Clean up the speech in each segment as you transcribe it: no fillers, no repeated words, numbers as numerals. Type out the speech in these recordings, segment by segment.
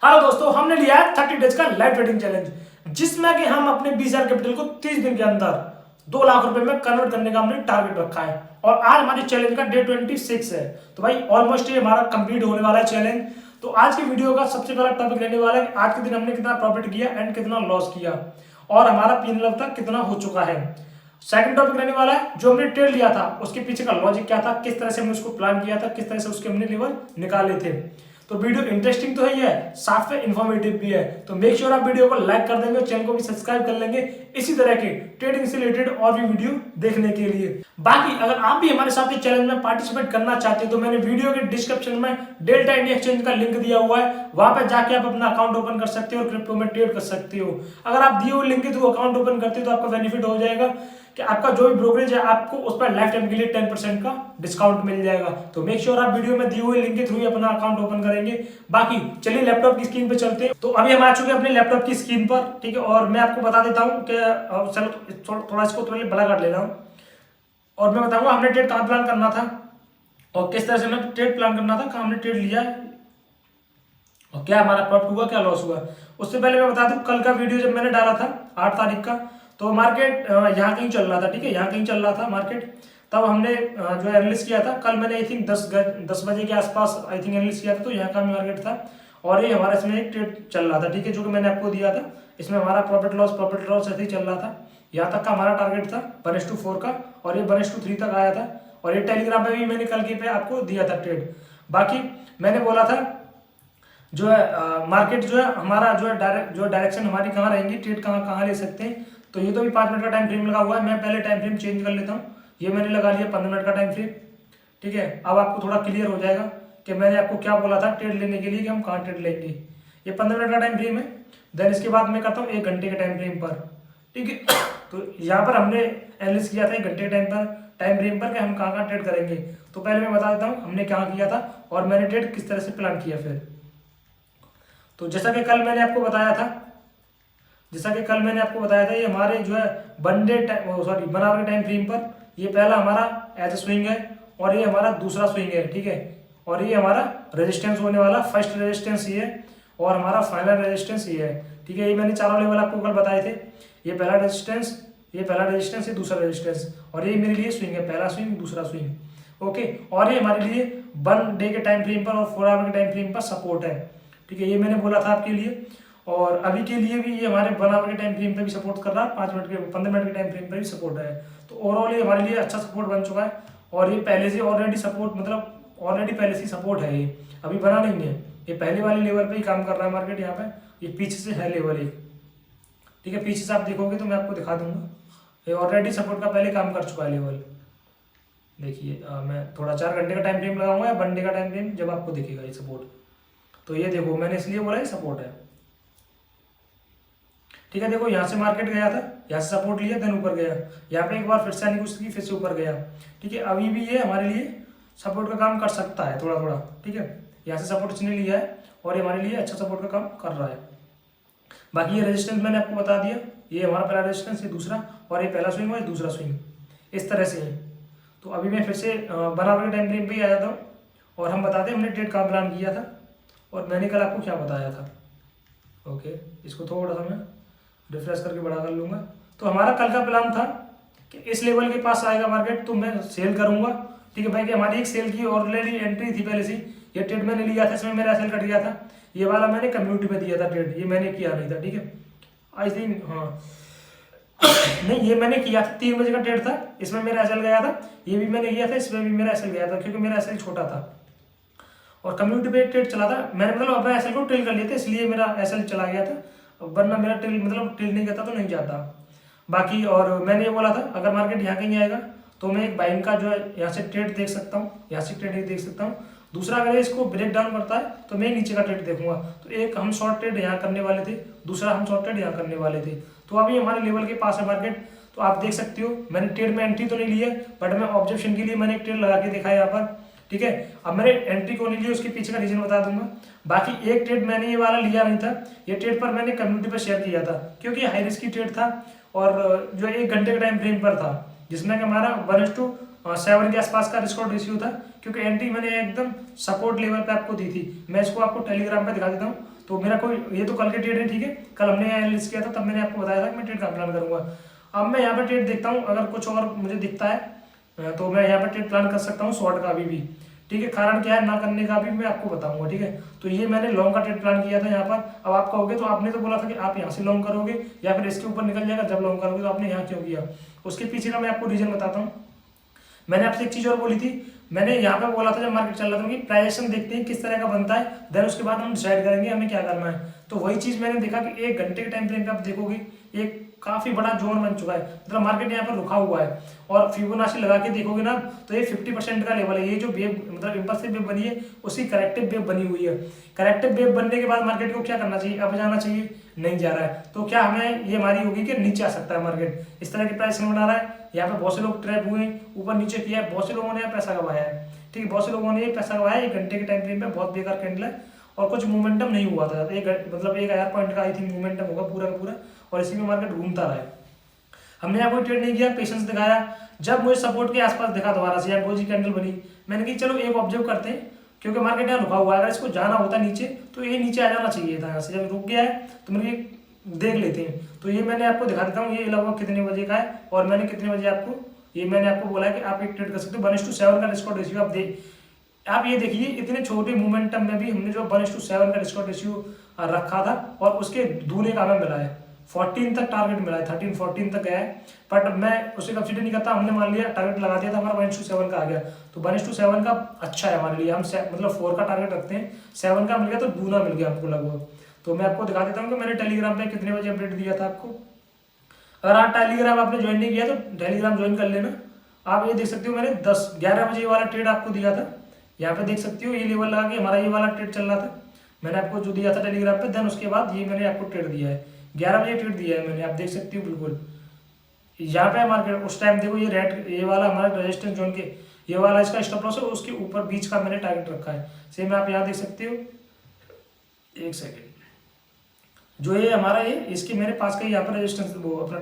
Hello दोस्तों, हमने लिया है 30 डेज का लाइव ट्रेडिंग चैलेंज, जिसमें कि हम अपने 20,000 कैपिटल को 30 दिन के अंदर 2 लाख रुपए में कन्वर्ट करने का हमने टारगेट रखा है। और आज हमारे चैलेंज का डे 26 है, तो भाई ऑलमोस्ट ये हमारा कंप्लीट होने वाला है चैलेंज। तो आज की वीडियो का सबसे पहला टॉपिक रहने वाला है कि आज के दिन हमने कितना प्रॉफिट किया एंड कितना लॉस किया और हमारा पी&ल अब तक कितना हो चुका है। सेकंड टॉपिक रहने वाला है जो हमने ट्रेड लिया था उसके पीछे का लॉजिक क्या था, किस तरह से हमने उसको प्लान किया था, किस तरह से उसके हमने लेवल निकाले थे। तो वीडियो इंटरेस्टिंग तो है ही है, साथ में इंफॉर्मेटिव भी है, तो मेक श्योर आप वीडियो को लाइक कर देंगे, चैनल को भी सब्सक्राइब कर लेंगे इसी तरह के ट्रेडिंग से रिलेटेड और भी वीडियो देखने के लिए। बाकी अगर आप भी हमारे साथ चैलेंज में पार्टिसिपेट करना चाहते हैं तो मैंने वीडियो के डिस्क्रिप्शन में डेल्टा इंडिया एक्सचेंज का लिंक दिया हुआ है, वहां पर जाके आप अपना अकाउंट ओपन कर सकते हो और क्रिप्टो में ट्रेड कर सकते हो। अगर आप दिए हुए लिंक के थ्रू अकाउंट ओपन करते हो तो आपका बेनिफिट हो जाएगा कि आपका जो भी ब्रोकरेज है आपको उस पर लाइफ टाइम के लिए 10% का डिस्काउंट मिल जाएगा। तो मेक श्योर आप वीडियो में दिए हुए लिंक के थ्रू ही अपना अकाउंट ओपन करेंगे। बाकी चलिए लैपटॉप की स्क्रीन पे चलते हैं। तो अभी हम आ चुके हैं अपने लैपटॉप की स्क्रीन पर, ठीक है। और मैं आपको बता देता हूँ कि चलो थोड़ा इसको थोड़ा बड़ा कर ले रहा हूँ और मैं बताऊंगा हमने ट्रेड कहाँ प्लान करना था और किस तरह से हमें ट्रेड प्लान करना था, कहाँ हमने ट्रेड लिया और क्या हमारा प्रॉफिट हुआ, क्या लॉस हुआ। उससे पहले मैं बता दूं कल का वीडियो जब मैंने डाला था 8 तारीख का, तो मार्केट यहाँ कहीं चल रहा था, ठीक है, यहाँ कहीं चल रहा था मार्केट। तब हमने जो एनालिस्ट किया था कल मैंने आई थिंक 10 बजे के आसपास आई थिंक एनालिस्ट किया था, तो यहाँ का मार्केट था और ये हमारा इसमें एक ट्रेड चल रहा था, ठीक है, जो कि मैंने आपको दिया था। इसमें हमारा प्रॉफिट लॉस ऐसे ही चल रहा था। यहाँ तक का हमारा टारगेट था 1:4 का और ये 1:3 तक आया था और ये टेलीग्राम पे भी मैंने कल के पे आपको दिया था ट्रेड। बाकी मैंने बोला था जो है मार्केट जो है हमारा जो है जो डायरेक्शन हमारी कहाँ रहेंगी, ट्रेड कहाँ कहाँ ले सकते हैं। तो ये तो भी 5 मिनट का टाइम फ्रेम लगा हुआ है, मैं पहले टाइम फ्रेम चेंज कर लेता हूँ। ये मैंने लगा लिया 15 मिनट का टाइम फ्रेम, ठीक है। अब आपको थोड़ा क्लियर हो जाएगा कि मैंने आपको क्या बोला था ट्रेड लेने के लिए कि हम कहाँ ट्रेड लेंगे। ये 15 मिनट का टाइम फ्रेम है, देन इसके बाद मैं करता हूँ 1 घंटे के टाइम फ्रेम पर, ठीक है। तो यहाँ पर हमने एनालिसिस किया था 1 घंटे टाइम फ्रेम पर कि हम कहाँ कहाँ ट्रेड करेंगे। तो पहले मैं बता देता हूँ हमने क्या किया था और मैंने ट्रेड किस तरह से प्लान किया फिर। तो जैसा कि कल मैंने आपको बताया था ये हमारे जो है वन आवर के टाइम फ्रेम पर ये पहला हमारा एज ए स्विंग है और ये हमारा दूसरा स्विंग है, ठीक है। और ये हमारा रेजिस्टेंस होने वाला, फर्स्ट रेजिस्टेंस ये है और हमारा फाइनल रेजिस्टेंस ये है, ठीक है। ये मैंने चारों लेवल आपको कल बताए थे, ये पहला रेजिस्टेंस, ये दूसरा रेजिस्टेंस और ये मेरे लिए स्विंग है, पहला स्विंग दूसरा स्विंग, ओके। और ये हमारे लिए 1 डे के टाइम फ्रेम पर और 4 आवर के टाइम फ्रेम पर सपोर्ट है, ठीक है। ये मैंने बोला था आपके लिए। और अभी के लिए भी ये हमारे 1 आवर के टाइम फ्रेम पे भी सपोर्ट कर रहा है, 15 मिनट के टाइम फ्रेम पे भी सपोर्ट है। तो ओवरऑल ये हमारे लिए अच्छा सपोर्ट बन चुका है और ये पहले से ऑलरेडी पहले से सपोर्ट है, ये अभी बना नहीं है, ये पहले वाले लेवल पे ही काम कर रहा है मार्केट। यहाँ पे ये पीछे से है लेवल एक, ठीक है, पीछे से आप देखोगे तो मैं आपको दिखा दूंगा, ये ऑलरेडी सपोर्ट का पहले काम कर चुका है लेवल। देखिए मैं थोड़ा 4 घंटे का टाइम फ्रेम लगाऊंगा या 1 डे का टाइम फ्रेम जब आपको दिखेगा ये सपोर्ट। तो ये देखो मैंने इसलिए बोला ये सपोर्ट है, ठीक है। देखो यहाँ से मार्केट गया था, यहाँ से सपोर्ट लिया देन ऊपर गया, यहाँ पे एक बार फिर से आने की कोशिश की फिर से ऊपर गया, ठीक है। अभी भी ये हमारे लिए सपोर्ट का काम कर सकता है थोड़ा थोड़ा, ठीक है। यहाँ से सपोर्ट इसने लिया है और ये हमारे लिए अच्छा सपोर्ट का काम कर रहा है। बाकी ये रेजिस्टेंस मैंने आपको बता दिया, ये हमारा पहला रेजिस्टेंस, ये दूसरा, और ये पहला स्विंग और ये दूसरा स्विंग, इस तरह से है। तो अभी मैं फिर से बराबर के टाइम फ्रेम पे ही आ जाता हूँ और हम बताते हैं हमने ट्रेड कहाँ प्लान किया था और मैंने कल आपको क्या बताया था, ओके। इसको थोड़ा सा मैं रिफ्रेश करके बड़ा कर लूँगा। तो हमारा कल का प्लान था कि इस लेवल के पास आएगा मार्केट तो मैं सेल करूँगा, ठीक है भाई। कि हमारी एक सेल की ऑलरेडी एंट्री थी पहले से, ये ट्रेड मैंने लिया था, इसमें मेरा सेल कट गया था, ये वाला मैंने कम्युनिटी में दिया था ट्रेड, ये मैंने किया नहीं था, ठीक है। आई थिंक हाँ नहीं, ये मैंने किया था 3 बजे का ट्रेड था, इसमें मेरा एसएल गया था, ये भी मैंने किया था, इसमें भी मेरा एसएल गया था क्योंकि मेरा एसएल छोटा था और कम्युनिटी पे ट्रेड चला था। मैंने मतलब अपना एसएल को ट्रेल कर लिया था इसलिए मेरा एसएल चला गया था, वरना मेरा ट्रेल नहीं करता तो नहीं जाता। बाकी और मैंने ये बोला था अगर मार्केट यहाँ कहीं आएगा तो मैं एक बाइंग का जो है यहाँ से ट्रेड देख सकता हूँ, यहाँ से ट्रेड देख सकता हूँ। दूसरा अगर इसको ब्रेक डाउन करता है तो मैं नीचे का ट्रेड देखूंगा। तो एक हम शॉर्ट ट्रेड यहाँ करने वाले थे, दूसरा हम शॉर्ट ट्रेड यहाँ करने वाले थे। तो अभी हमारे लेवल के पास है मार्केट, तो आप देख सकते हो मैंने ट्रेड में एंट्री तो नहीं ली है बट मैं ऑब्जर्वेशन के लिए मैंने एक ट्रेड लगा के देखा है यहाँ पर, ठीक है। अब मैंने एंट्री को नहीं ली उसके पीछे का रीजन बता दूंगा। बाकी एक ट्रेड मैंने ये वाला लिया नहीं था, ये ट्रेड पर मैंने कम्युनिटी पर शेयर किया था क्योंकि हाई रिस्क की ट्रेड था और जो 1 घंटे के टाइम फ्रेम पर था जिसमें हमारा 1:7 के आसपास का रिस्क रेशियो था क्योंकि एंट्री मैंने एकदम सपोर्ट लेवल पे आपको दी थी। मैं इसको आपको टेलीग्राम पे दिखा देता हूँ। तो मेरा कोई, ये तो कल के ट्रेड है, ठीक है, कल हमने एनालिसिस किया था, तब मैंने आपको बताया था कि मैं ट्रेड का प्लान करूंगा। अब मैं यहाँ पर ट्रेड देखता हूँ, अगर कुछ और मुझे दिखता है तो मैं यहाँ पर ट्रेड प्लान कर सकता हूँ शॉर्ट का भी, ठीक है। कारण क्या है ना करने का भी मैं आपको बताऊंगा, ठीक है। तो ये मैंने लॉन्ग का ट्रेड प्लान किया था यहाँ पर। अब आप कहोगे तो आपने तो बोला था कि आप यहाँ से लॉन्ग करोगे या फिर इसके ऊपर निकल जाएगा जब लॉन्ग करोगे, तो आपने यहाँ क्यों किया? उसके पीछे का मैं आपको रीजन बताता हूँ। मैंने आपसे एक चीज और बोली थी, मैंने यहाँ पे बोला था जब मार्केट चल रहा था कि प्राइजेशन देखते हैं किस तरह का बनता है, देन उसके बाद हम डिसाइड करेंगे हमें क्या करना है। तो वही चीज मैंने देखा कि 1 घंटे के टाइम फ्रेम पे आप देखोगे एक काफी बड़ा जोन बन चुका है, मतलब मार्केट यहाँ पर रुका हुआ है। और फिबोनाची लगा के देखोगे ना तो ये 50% का लेवल है। ये जो वेव मतलब इंपल्सिव वेव बनी है उसकी करेक्टिव वेव बनी हुई है। करेक्टिव वेव बनने के बाद मार्केट को क्या करना चाहिए? अब जाना चाहिए, नहीं जा रहा है, तो क्या हमें ये हमारी होगी कि नीचे आ सकता है मार्केट। इस तरह की प्राइस बना रहा है, यहाँ पे बहुत से लोग ट्रैप हुए, ऊपर नीचे किया है, बहुत से लोगों ने पैसा कमाया है, ठीक है, बहुत से लोगों ने पैसा कमाया। 1 घंटे के टाइम फ्रेम पे बहुत बेकार कैंडल है और कुछ मोमेंटम नहीं हुआ था। मतलब 1000 पॉइंट का आई थिंक मोमेंटम होगा पूरा का पूरा, और इसी में मार्केट घूमता रहा है। हमने यहाँ कोई ट्रेड नहीं किया, पेशेंस दिखाया। जब मुझे सपोर्ट के आसपास दिखा दोबारा से डोजी कैंडल बनी, मैंने कहा चलो एक ऑब्जर्व करते हैं, क्योंकि मार्केट यहाँ रुका हुआ है, अगर इसको जाना होता नीचे तो ये नीचे आ जाना चाहिए था। यहाँ से जब रुक गया है तो मैंने देख लेते हैं। तो ये मैंने आपको दिखा देता हूँ, ये लगभग कितने बजे का है और मैंने कितने बजे आपको, ये मैंने आपको बोला है कि आप एक ट्रेड कर सकते हो। 1:7 का डिस्काउंट रेशियो आप ये देखिए, इतने छोटे मोमेंटम में भी हमने जो 1:7 का डिस्काउंट रेशियो रखा था और उसके दूने का हमें मिला है। 14 तक टारगेट मिला है, 13-14 तक गया है, बट मैं उसे कंसिडर नहीं करता। हमने मान लिया टारगेट लगा दिया था हमारा 1:7 का आ गया, तो 1:7 का अच्छा है हमारे लिए। हम मतलब 4 का टारगेट रखते हैं, 7 का मिल गया तो दूना मिल गया हमको लगभग। तो मैं आपको दिखा देता हूँ कि मैंने टेलीग्राम पे कितने बजे अपडेट दिया था आपको। अगर आप टेलीग्राम आपने ज्वाइन नहीं किया तो टेलीग्राम ज्वाइन कर लेना। आप ये देख सकते हो मैंने 11 बजे वाला ट्रेड आपको दिया था, यहाँ पे देख सकते हो ये लेवल लगा के हमारा ये वाला ट्रेड चल रहा था, मैंने आपको जो दिया था टेलीग्राम पे। देन उसके बाद ये मैंने आपको ट्रेड दिया है, 11 बजे ट्रेड दिया है मैंने, आप देख सकते हो बिल्कुल यहाँ पे मार्केट उस टाइम देखो ये रेड, ये वाला हमारा रेजिस्टेंस जोन के, ये वाला इसका स्टॉप लॉस है, उसके ऊपर बीच का मैंने टारगेट रखा है। सेम आप यहाँ देख सकते हो, एक सेकेंड, जो ये हमारा ये इसके मेरे पास का यहाँ पर रेजिस्टेंस वो अपना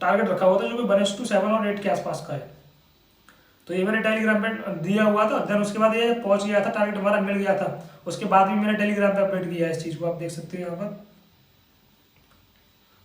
टारगेट रखा हुआ था जो कि 1:7 और 8 के आसपास का है। तो ये मैंने टेलीग्राम पे दिया हुआ था। देन उसके बाद ये पहुंच गया था, टारगेट हमारा मिल गया था। उसके बाद भी मैंने टेलीग्राम पे अपडेट किया है इस चीज़ को, आप देख सकते हो यहाँ पर।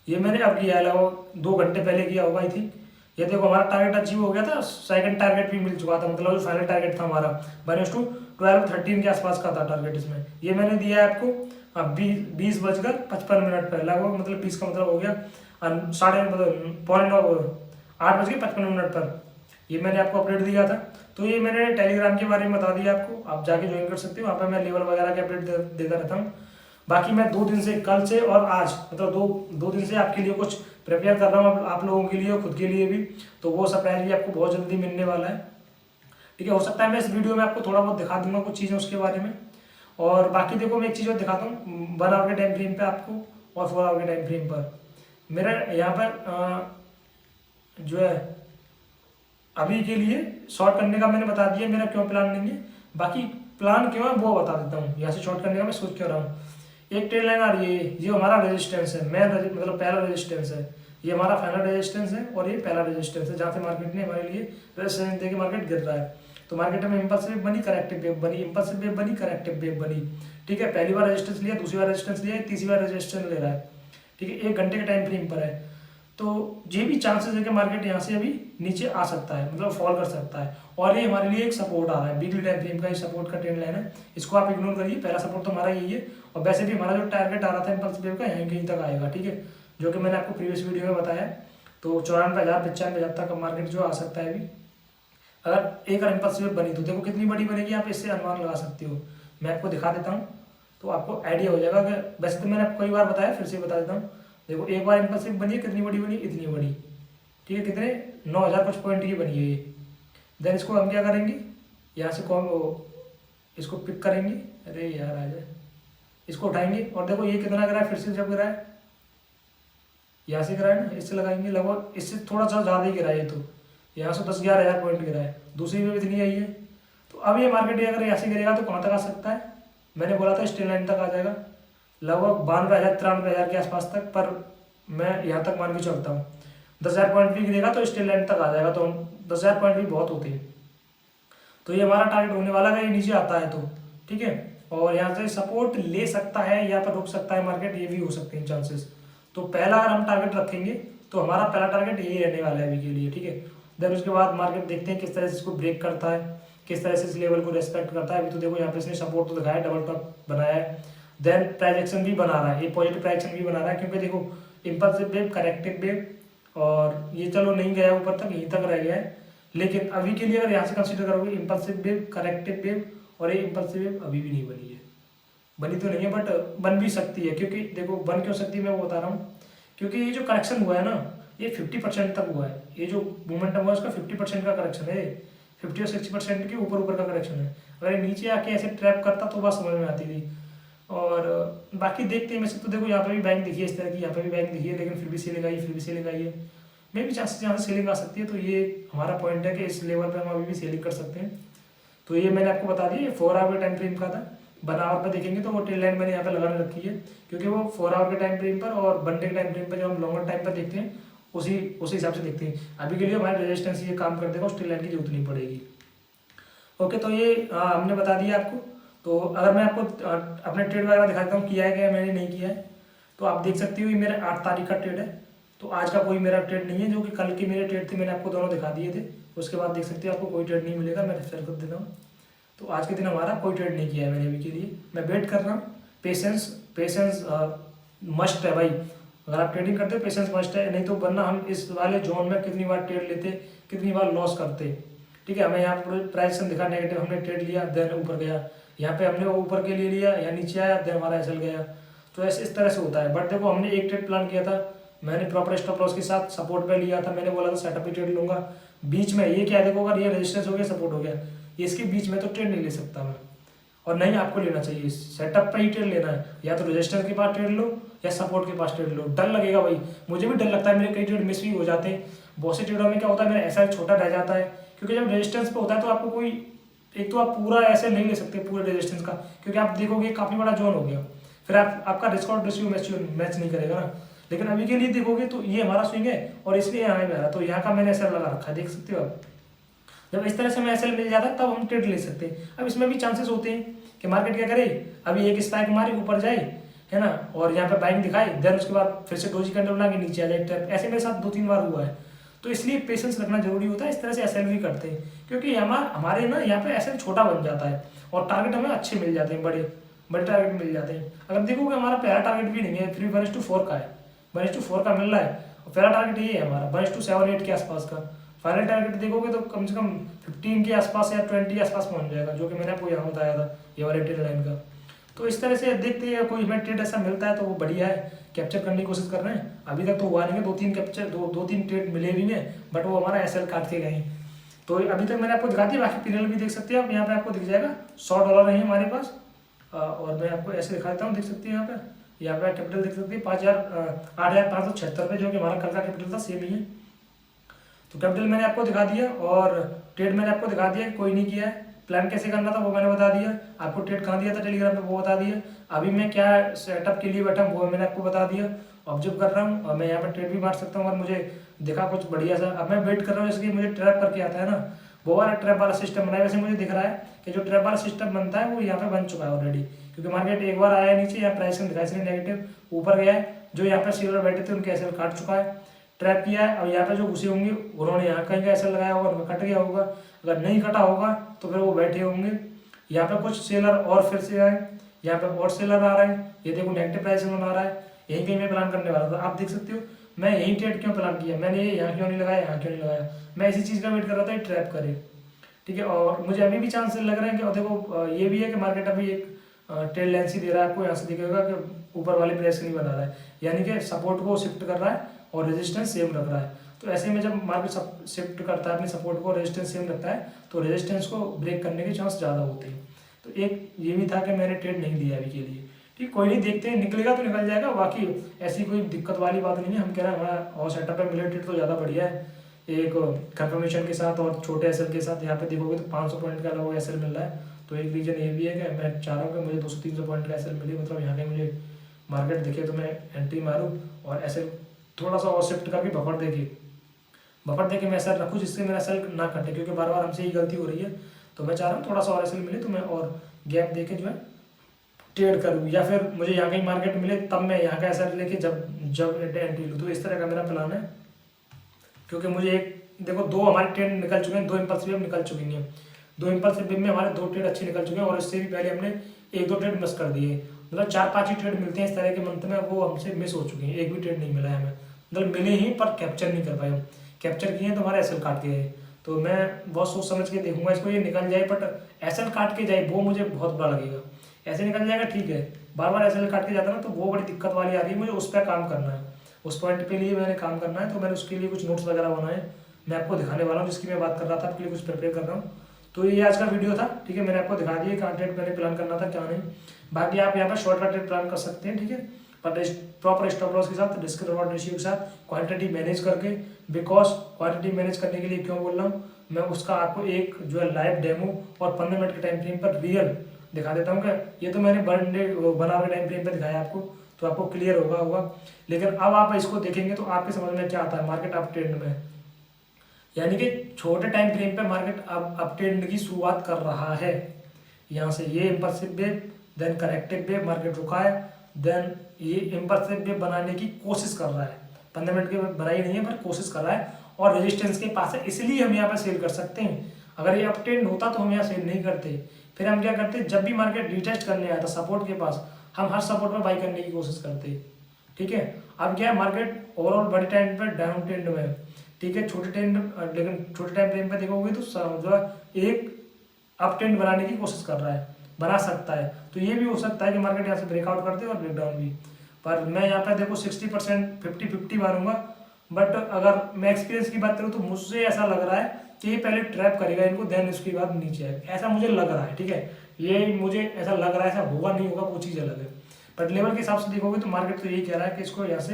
ये मैंने अब किया है लगभग 2 घंटे पहले किया होगा आई थिंक। ये देखो हमारा टारगेट अचीव हो गया था, सेकंड टारगेट भी मिल चुका था, मतलब जो फाइनल टारगेट था हमारा 1:12-13 के आसपास का था टारगेट इसमें। ये मैंने दिया है आपको 20:55 पर लगभग, मतलब 20 का मतलब हो गया 8:55 पर। ये मैंने आपको अपडेट दिया था। तो ये मैंने टेलीग्राम के बारे में बता दिया आपको, आप जाके ज्वाइन कर सकते हो, वहाँ पे मैं लेवल वगैरह के अपडेट देता रहता हूँ। बाकी मैं 2 दिन से, कल से और आज, मतलब दो दिन से आपके लिए कुछ प्रिपेयर कर रहा हूँ आप लोगों के लिए और खुद के लिए भी। तो वो सरप्राइज भी आपको बहुत जल्दी मिलने वाला है, ठीक है। हो सकता है मैं इस वीडियो में आपको थोड़ा बहुत दिखा दूंगा कुछ चीज़ें उसके बारे में। और बाकी देखो मैं एक चीज़ और दिखाता हूँ 1 आवर के टाइम फ्रेम पे आपको और 4 आवर के टाइम फ्रेम पर। मेरा यहाँ पर जो है अभी के लिए शॉर्ट करने का मैंने बता दिया, मेरा क्यों प्लान नहीं है। बाकी प्लान क्यों है वो बता देता हूँ, यहाँ से शॉर्ट करने का मैं सोच क्यों रहा हूँ। एक ट्रेड लाइन आ रही है, ये हमारा रेजिस्टेंस है, मेन मतलब पहला रेजिस्टेंस है, ये हमारा फाइनल रेजिस्टेंस है और ये पहला रेजिस्टेंस है जहाँ से मार्केट ने हमारे लिए रेजिस्टेंस देके मार्केट गिर रहा है। तो मार्केट में इंपल्सिव वेव बनी, करेक्टिव वेव बनी, इंपल्सिव वेव बनी, करेक्टिव वेव बनी, ठीक है। पहली बार रेजिस्टेंस लिया, दूसरी बार रेजिस्टेंस लिया, तीसरी बार रेजिस्टेंस ले रहा है, ठीक है। 1 घंटे के टाइम फ्रेम पर है, तो ये भी चांसेस है कि मार्केट यहाँ से अभी नीचे आ सकता है, मतलब फॉल कर सकता है। और ये हमारे लिए एक सपोर्ट आ रहा है, वीकली टाइम फ्रेम का ये सपोर्ट का ट्रेंड लाइन है, इसको आप इग्नोर करिए। पहला सपोर्ट तो हमारा यही है, और वैसे भी हमारा जो टारगेट आ रहा था इंपल्स वेव का यहीं कहीं तक आएगा, ठीक है, जो कि मैंने आपको प्रीवियस वीडियो में बताया। तो 94,000-95,000 तक मार्केट जो आ सकता है अभी, अगर एक इंपल्स वेव बनी तो देखो कितनी बड़ी बनेगी, आप इससे अनुमान लगा सकते हो। मैं आपको दिखा देता हूँ तो आपको आइडिया हो जाएगा कि वैसे तो मैंने आपको कई बार बताया, फिर से बता देता हूँ। देखो एक बार इंपल्सिव बनी है, कितनी बड़ी बनी, इतनी बड़ी, ठीक है, कितने 9,000 कुछ पॉइंट की बनी है ये। देन इसको हम क्या करेंगे, यहाँ से इसको पिक करेंगे, अरे यार आ जाए, इसको उठाएंगे और देखो ये कितना गिरा है, फिर से जब गिरा है यहाँ से गिरा है ना, इससे लगाएंगे लगभग इससे थोड़ा सा ज़्यादा ही गिरा है, ये तो यहाँ से 10-11,000 पॉइंट गिरा है, दूसरी में भी इतनी आई है। तो अब ये मार्केट अगर यहाँ से गिरेगा तो कहाँ तक आ सकता है, मैंने बोला था स्टेल लाइन तक आ जाएगा, लगभग 92,000-93,000 के आसपास तक, पर मैं यहाँ तक मान के चलता हूँ 10,000 पॉइंट भी गिरेगा तो स्टेल लाइन तक आ जाएगा, तो 10,000 पॉइंट भी बहुत होते हैं। तो ये हमारा टारगेट होने वाला है, ये नीचे आता है तो, ठीक है। और यहाँ से सपोर्ट ले सकता है, यहाँ पर रुक सकता है मार्केट, ये भी हो सकते हैं चांसेस। तो पहला अगर हम टारगेट रखेंगे तो हमारा पहला टारगेट यही रहने वाला है अभी के लिए, ठीक है। देन उसके बाद मार्केट देखते हैं किस तरह से इसको ब्रेक करता है, किस तरह से इस लेवल को रेस्पेक्ट करता है। अभी तो देखो यहाँ पे इसने सपोर्ट तो दिखाया, डबल टॉप बनाया है, देन प्राइस एक्शन भी बना रहा है, ये पॉजिटिव प्राइस एक्शन भी बना रहा है, क्योंकि देखो इम्पल्सिव वेव, करेक्टिव वेव, और ये चलो नहीं गया ऊपर तक, यहीं तक रह गया है। लेकिन अभी के लिए अगर यहाँ से कंसिडर करोगे इम्पल्सिव वेव, करेक्टिव वेव, और ये इम्पल्सिव वेव अभी भी नहीं बनी है, बनी तो नहीं है बट बन भी सकती है। क्योंकि देखो बन क्यों सकती है मैं वो बता रहा हूँ, क्योंकि ये जो करेक्शन हुआ है ना ये 50% तक हुआ है, ये जो मोमेंटम हुआ है उसका 50% का करेक्शन है, 50 और 60% के ऊपर का करेक्शन है। अगर ये नीचे आके ऐसे ट्रैप करता तो बात समझ में आती थी। और बाकी देखते हैं, वैसे तो देखो यहाँ पे भी बैंक दिखी है इस तरह की, यहाँ पे भी बैंक दिखी है, लेकिन फिर भी सेलिंग आई, फिर भी सेलिंग आई है। मे भी चांसेस यहाँ से सेलिंग आ सकती है, तो ये हमारा पॉइंट है कि इस लेवल पर हम अभी भी सेलिंग कर सकते हैं। तो ये मैंने आपको बता दिया, 4 आवर के टाइम फ्रेम का था। 1 आवर पर देखेंगे तो वो टेल लाइन मैंने यहाँ पे लगाने रखी है, क्योंकि वो 4 आवर के टाइम फ्रेम पर और 1 डे के टाइम फ्रेम पर जब हम लॉन्गर टाइम पर देखते हैं उसी हिसाब से देखते हैं। अभी के लिए हमारे रेजिस्टेंस ये काम कर देगा, उस टेल लाइन की जरूरत नहीं पड़ेगी। ओके, तो ये हमने बता दिया आपको। तो अगर मैं आपको अपने ट्रेड वगैरह दिखाता हूँ किया है क्या मैंने नहीं किया है, तो आप देख सकते हो ये मेरा 8 तारीख का ट्रेड है। तो आज का कोई मेरा ट्रेड नहीं है, जो कि कल के मेरे ट्रेड थे मैंने आपको दोनों दिखा दिए थे। उसके बाद देख सकते हो आपको कोई ट्रेड नहीं मिलेगा, मैं शेयर कर देता हूँ। तो आज के दिन हमारा कोई ट्रेड नहीं किया है मैंने अभी के लिए, मैं वेट कर रहा हूँ। पेशेंस मस्ट है भाई, अगर आप ट्रेडिंग करते हो पेशेंस मस्ट है, नहीं तो वरना हम इस वाले जोन में कितनी बार ट्रेड लेते, कितनी बार लॉस करते। ठीक है, हमें यहाँ पर प्राइस दिखा नेगेटिव, हमने ट्रेड लिया, देन ऊपर गया, यहाँ पे हमने ऊपर के लिए लिया या नीचे आया, देन हमारा एसएल गया। तो ऐसे इस तरह से होता है। बट देखो हमने एक ट्रेड प्लान किया था, मैंने प्रॉपर स्टॉप लॉस के साथ सपोर्ट पे लिया था, मैंने बोला था सेटअप पे ट्रेड लूंगा। बीच में ये क्या देखो, अगर ये रेजिस्टेंस हो गया, सपोर्ट हो गया, इसके बीच में तो ट्रेड नहीं ले सकता मैं, और नहीं आपको लेना चाहिए। सेटअप पे ही ट्रेड लेना है, या तो रेजिस्टेंस के पास ट्रेड लो या सपोर्ट के पास ट्रेड लो। डर लगेगा भाई, मुझे भी डर लगता है, मेरे कई ट्रेड मिस भी हो जाते हैं। बहुत से ट्रेडों में क्या होता है, मेरा एसएल छोटा रह जाता है, क्योंकि जब रेजिस्टेंस पे होता है तो आपको कोई, एक तो आप पूरा ऐसे नहीं ले सकते पूरे रेजिस्टेंस का, क्योंकि आप देखोगे काफी बड़ा जोन हो गया, फिर आपका रिस्क और रेशियो मैच नहीं करेगा ना। लेकिन अभी के लिए देखोगे तो ये हमारा स्विंग है और इसलिए यहाँ है, तो यहाँ का मैंने एसएल लगा रखा है, देख सकते हो आप। जब इस तरह से हमें एसएल मिल जाता है तब हम ट्रेड ले सकते हैं। अब इसमें भी चांसेस होते हैं कि मार्केट क्या करे, अभी एक स्पाइक मारे ऊपर जाए, है ना, और यहाँ पे बाइंग दिखाए, देन उसके बाद फिर से डोजी कैंडल बना के नीचे आ जाए ट्रैप। ऐसे मेरे साथ 2-3 बार हुआ है। तो इसलिए पेशेंस रखना जरूरी होता है। इस तरह से एसएल भी करते हैं, क्योंकि हमारे ना यहाँ पे एसएल छोटा बन जाता है और टारगेट हमें अच्छे मिल जाते हैं, बड़े टारगेट मिल जाते हैं। अगर देखोगे हमारा पहला टारगेट भी नहीं है, फिर 1:4 का है, 1:4 का मिल रहा है, और पहला टारगेट ये है हमारा 1:7-8 के आसपास का। फाइनल टारगेट देखोगे तो कम से कम 15 के आसपास या 20 के आसपास पहुंच जाएगा, जो कि मैंने आपको यहाँ बताया था, ये वाले ट्रेड लाइन का। तो इस तरह से देखते हैं, कोई हमें ट्रेड ऐसा मिलता है तो वो बढ़िया है, कैप्चर करने की कोशिश कर रहे हैं। अभी तक तो हुआ नहीं है, 2-3 ट्रेड मिले भी हैं, बट वो हमारा एसएल काट के गए। तो अभी तक मैंने आपको दिखा दिया, बाकी पीरियड भी देख सकते हैं आप, यहाँ पे आपको दिख जाएगा $100 है हमारे पास। और मैं आपको ऐसे दिखा देता हूँ, देख सकते हैं यहाँ पे कैपिटल देख सकते हैं 8,576 रुपये, जो कि हमारा कल का कैपिटल था, सेम ही है। तो कैपिटल मैंने आपको दिखा दिया और ट्रेड मैंने आपको दिखा दिया, कोई नहीं किया है। प्लान कैसे करना था वो मैंने बता दिया, आपको ट्रेड कहाँ दिया था टेलीग्राम पे वो बता दिया। अभी मैं क्या सेटअप के लिए बैठा हूँ वो मैंने आपको बता दिया, ऑब्जर्व कर रहा हूँ, और मैं यहाँ पर ट्रेड भी मार सकता हूँ अगर मुझे दिखा कुछ बढ़िया सा। अब मैं वेट कर रहा हूँ इसलिए मुझे ट्रैप करके आता है ना, वो वाला ट्रैप वाला सिस्टम बना है। वैसे मुझे दिख रहा है कि जो ट्रैप वाला सिस्टम बनता है वो यहाँ पे बन चुका है ऑलरेडी, क्योंकि मार्केट एक बार आया नीचे, यहाँ प्राइस दिखाई से नेगेटिव, ऊपर गया है, जो यहाँ पे सीलर बैठे थे उनके एसएल काट चुका है, ट्रैप किया है। अब यहाँ पे जो घुसे होंगे उन्होंने यहाँ कहीं का एसएल लगाया होगा, उनमें कट गया होगा, अगर नहीं कटा होगा तो फिर वो बैठे होंगे। यहाँ पे कुछ सेलर और फिर से आए, यहाँ पे और सेलर आ रहे हैं, ये देखो नेगेटिव प्राइस में आ रहा है, यही कहीं मैं प्लान करने वाला था। आप देख सकते हो मैं यही ट्रेड क्यों प्लान किया, मैंने ये यहाँ क्यों नहीं लगाया, यहाँ क्यों नहीं लगाया, मैं इसी चीज़ का वेट कर रहा था ट्रैप करे। ठीक है, और मुझे अभी भी चांस लग रहे हैं कि, और देखो ये भी है कि मार्केट अभी एक ट्रेड लेंस ही दे रहा है आपको, यहाँ से दिखेगा कि ऊपर वाले प्रेस नहीं बना रहा है, यानी कि सपोर्ट को शिफ्ट कर रहा है और रेजिस्टेंस सेम रख रहा है। तो ऐसे में जब मार्केट शिफ्ट करता है अपने सपोर्ट को, रेजिस्टेंस सेम रखता है, तो रेजिस्टेंस को ब्रेक करने के चांस ज़्यादा होते हैं। तो एक ये भी था कि मैंने ट्रेड नहीं दिया अभी के लिए। ठीक, कोई नहीं, देखते हैं, निकलेगा तो निकल जाएगा, बाकी ऐसी कोई दिक्कत वाली बात नहीं है। हम कह रहे हैं हमारा और सेटअप पे मिले ट्रेड तो ज़्यादा बढ़िया है, एक कंफर्मेशन के साथ और छोटे एसएल के साथ। यहाँ पे देखोगे तो 500 पॉइंट का अलग एसएल मिल रहा है। तो एक रीजन ये भी है कि मैं चाह रहा हूँ कि मुझे 200-300 पॉइंट का एसएल मिले, मतलब यहाँ पे मुझे मार्केट दिखे तो मैं एंट्री मारूँ और एसएल थोड़ा सा और शिफ्ट करके बफर देके मैं एसएल रखूँ, जिससे मेरा एसएल ना कटे, क्योंकि बार बार हमसे ही गलती हो रही है। तो मैं चाह रहा हूँ थोड़ा सा और एसएल मिले तो मैं और गैप देके जो है ट्रेड करूँ, या फिर मुझे यहाँ कहीं मार्केट मिले तब मैं यहाँ का एसएल लेके जब जब एंट्री लूँ। तो इस तरह का मेरा प्लान है, क्योंकि मुझे एक देखो 2 हमारे ट्रेड निकल चुके हैं, 2 इम्पल्सिव निकल चुकी हैं, 2 इम्पल्सिव में हमारे 2 ट्रेड अच्छे निकल चुके हैं, और इससे भी पहले हमने 1-2 ट्रेड मिस कर दिए। मतलब 4-5 ही ट्रेड मिलते हैं इस तरह के मंथ में, वो हमसे मिस हो चुके हैं, एक भी ट्रेड नहीं मिला है हमें, मतलब मिले ही पर कैप्चर नहीं कर पाए हम। कैप्चर किए तो हमारे एसएल काट के गए। तो मैं बहुत सोच समझ के देखूंगा इसको, ये निकल जाए, बट एसएल काट के जाए वो मुझे बहुत बुरा लगेगा। ऐसे निकल जाएगा ठीक है, बार बार एसएल काट के जाता ना तो वो बड़ी दिक्कत वाली आ रही है, मुझे उस पर काम करना है, उस पॉइंट के लिए मैंने काम करना है। तो मैंने उसके लिए कुछ नोट्स वगैरह बनाए, मैं आपको दिखाने वाला हूँ, जिसकी मैं बात कर रहा था, आपके लिए कुछ प्रिपेयर कर रहा हूँ। तो ये आज का वीडियो था, ठीक है, मैंने आपको दिखा दिया कहाँ ट्रेड मैंने प्लान करना था क्या नहीं। बाकी आप यहाँ पर शॉर्ट ट्रेड प्लान कर सकते हैं, ठीक है, पर प्रॉपर स्टॉप लॉस के साथ, रिस्क रिवॉर्ड रेशियो के साथ, क्वांटिटी मैनेज करके। बिकॉज क्वांटिटी मैनेज करने के लिए क्यों बोल रहा हूँ मैं, उसका आपको एक जो है लाइव डेमो और 15 मिनट के टाइम फ्रेम पर रियल दिखा देता हूँ। क्या ये तो मैंने बना हुए टाइम फ्रेम पर दिखाया आपको, तो आपको क्लियर होगा। लेकिन अब आप इसको देखेंगे तो आपके समझ में क्या आता है, मार्केट अप ट्रेंड में, यानी कि छोटे टाइम फ्रेम पे मार्केट अब अप ट्रेंड की शुरुआत कर रहा है। यहाँ से ये impulsive wave, then corrective wave, market रुका है, देन ये इम्पल्सिव वेव बनाने की कोशिश कर रहा है, 15 मिनट की बनाई नहीं है पर कोशिश कर रहा है, और रेजिस्टेंस के पास है, इसलिए हम यहाँ पर सेल कर सकते हैं। अगर ये अप ट्रेंड होता तो हम यहाँ सेल नहीं करते। फिर हम क्या करते, जब भी मार्केट रिटेस्ट करने आया था सपोर्ट के पास, हम हर सपोर्ट पर बाई करने की कोशिश करते, ठीक है। अब क्या है, मार्केट ओवरऑल बड़े टाइम पर डाउन ट्रेंड में है, ठीक है, छोटे ट्रेंड, लेकिन छोटे टाइम फ्रेम पे देखोगे तो जो है एक अप ट्रेंड बनाने की कोशिश कर रहा है, बना सकता है। तो ये भी हो सकता है कि मार्केट यहाँ से ब्रेकआउट कर दे और ब्रेकडाउन भी। पर मैं यहाँ पर देखो 60% 50-50 मारूंगा। बट अगर मैं एक्सपीरियंस की बात करूँ तो मुझसे ऐसा लग रहा है कि ये पहले ट्रैप करेगा इनको, देन उसके बाद नीचे आएगा, ऐसा मुझे लग रहा है, ठीक है। ये मुझे ऐसा लग रहा है, ऐसा होगा नहीं होगा वो चीज़ अलग है। बट लेवल के हिसाब से देखोगे तो मार्केट तो यही कह रहा है कि इसको यहाँ से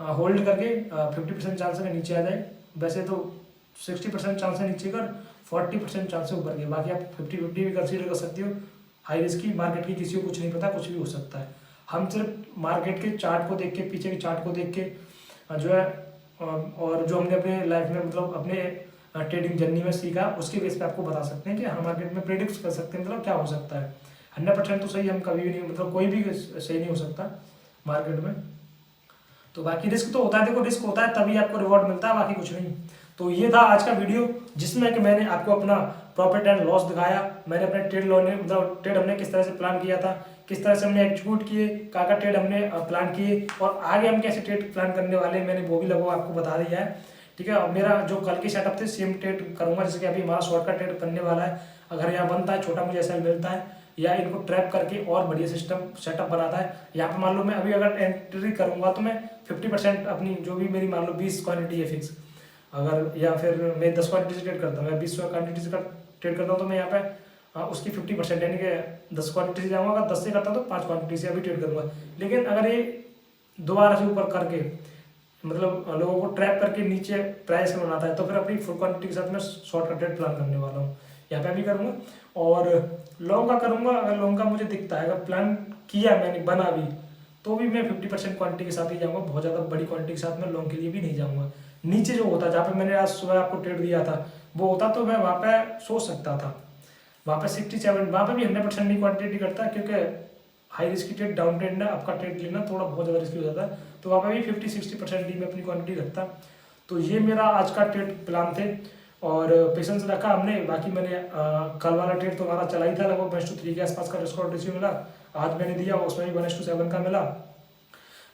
होल्ड करके 50% चांस है नीचे आ जाए। वैसे तो 60% चांस है नीचे कर, 40% चांस है ऊपर के, बाकी आप 50-50 भी कंसीडर कर सकते हो। हाई रिस्क की मार्केट की किसी को कुछ नहीं पता, कुछ भी हो सकता है। हम सिर्फ मार्केट के चार्ट को देख के, पीछे के चार्ट को देख के जो है, और जो हमने अपने लाइफ में मतलब अपने ट्रेडिंग जर्नी में सीखा, उसके बेस पे आपको बता सकते हैं कि हम मार्केट में प्रेडिक्ट कर सकते हैं मतलब क्या हो सकता है। 100% तो सही हम कभी भी नहीं, मतलब कोई भी सही नहीं हो सकता मार्केट में। तो बाकी रिस्क तो होता है, देखो रिस्क होता है तभी आपको रिवॉर्ड मिलता है, बाकी कुछ नहीं। तो ये था आज का वीडियो, जिसमें कि मैंने आपको अपना प्रॉफिट एंड लॉस दिखाया। मैंने अपने ट्रेड लॉने मतलब ट्रेड हमने किस तरह से प्लान किया था, किस तरह से हमने एग्जीक्यूट किए, क्या ट्रेड हमने प्लान किए, और आगे हम कैसे ट्रेड प्लान करने वाले हैं, मैंने वो भी लगभग आपको बता दिया है, ठीक है। और मेरा जो कल के सेटअप थे सेम ट्रेड करूंगा, जैसे कि अभी हमारा शॉर्ट का ट्रेड करने वाला है। अगर यहाँ बनता है छोटा मुझे ऐसा मिलता है, या इनको ट्रैप करके और बढ़िया सिस्टम सेटअप बनाता है, यहाँ पे मान लो मैं अभी अगर एंट्री करूंगा तो मैं 50% अपनी जो भी मेरी मान लो 20 क्वांटिटी है फिक्स, अगर या फिर मैं 10 क्वांटिटी से ट्रेड करता हूँ, मैं 20 क्वांटिटी से ट्रेड करता हूँ, तो मैं यहाँ पे उसकी 50% यानी कि 10 क्वांटिटी से जाऊँगा। अगर 10 से करता हूँ तो 5 क्वांटिटी से अभी ट्रेड करूँगा। लेकिन अगर ये दोबारा से ऊपर करके मतलब लोगों को ट्रैप करके नीचे प्राइस में बनाता है, तो फिर अपनी फुल क्वांटिटी के साथ मैं शॉर्ट का ट्रेड प्लान करने वाला हूँ, यहाँ पे भी करूँगा। और लॉन्ग का करूँगा, अगर लॉन्ग का मुझे दिखता है, अगर प्लान किया मैंने बना भी, तो भी मैं 50% क्वांटिटी के साथ ही जाऊँगा, बहुत ज़्यादा बड़ी क्वांटिटी के साथ मैं लॉन्ग के लिए भी नहीं जाऊँगा। नीचे जो होता जहाँ पे मैंने आज सुबह आपको ट्रेड दिया था वो होता तो मैं वहाँ पे सोच सकता था, वहाँ पे 67, वहाँ पे भी 100% नहीं क्वांटिटी करता, क्योंकि हाई रिस्क की ट्रेड डाउन ट्रेंड है, आपका ट्रेड लेना थोड़ा बहुत ज़्यादा रिस्की हो जाता है, तो वहाँ पे भी 50-60% ही मैं अपनी क्वांटिटी रखता। तो ये मेरा आज का ट्रेड प्लान थे, और पेशेंस रखा हमने। बाकी मैंने कल वाला ट्रेड तो हमारा चला ही था, लगभग 1:3 के आसपास का रिस्क रेशियो मिला, आज मैंने दिया उसमें भी 1:7 का मिला।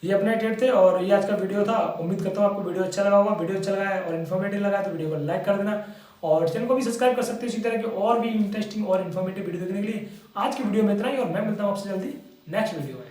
ये अपने ट्रेड थे, और ये आज का वीडियो था। उम्मीद करता हूँ आपको वीडियो अच्छा लगा होगा। वीडियो अच्छा लगा है और इन्फॉर्मेटिव लगा है तो वीडियो को लाइक कर देना, और चैनल को भी सब्सक्राइब कर सकते हैं इसी तरह के और भी इंटरेस्टिंग और इन्फॉर्मेटिव वीडियो देखने के लिए। आज की वीडियो में इतना ही, और मैं मिलता हूँ आपसे जल्दी नेक्स्ट वीडियो में।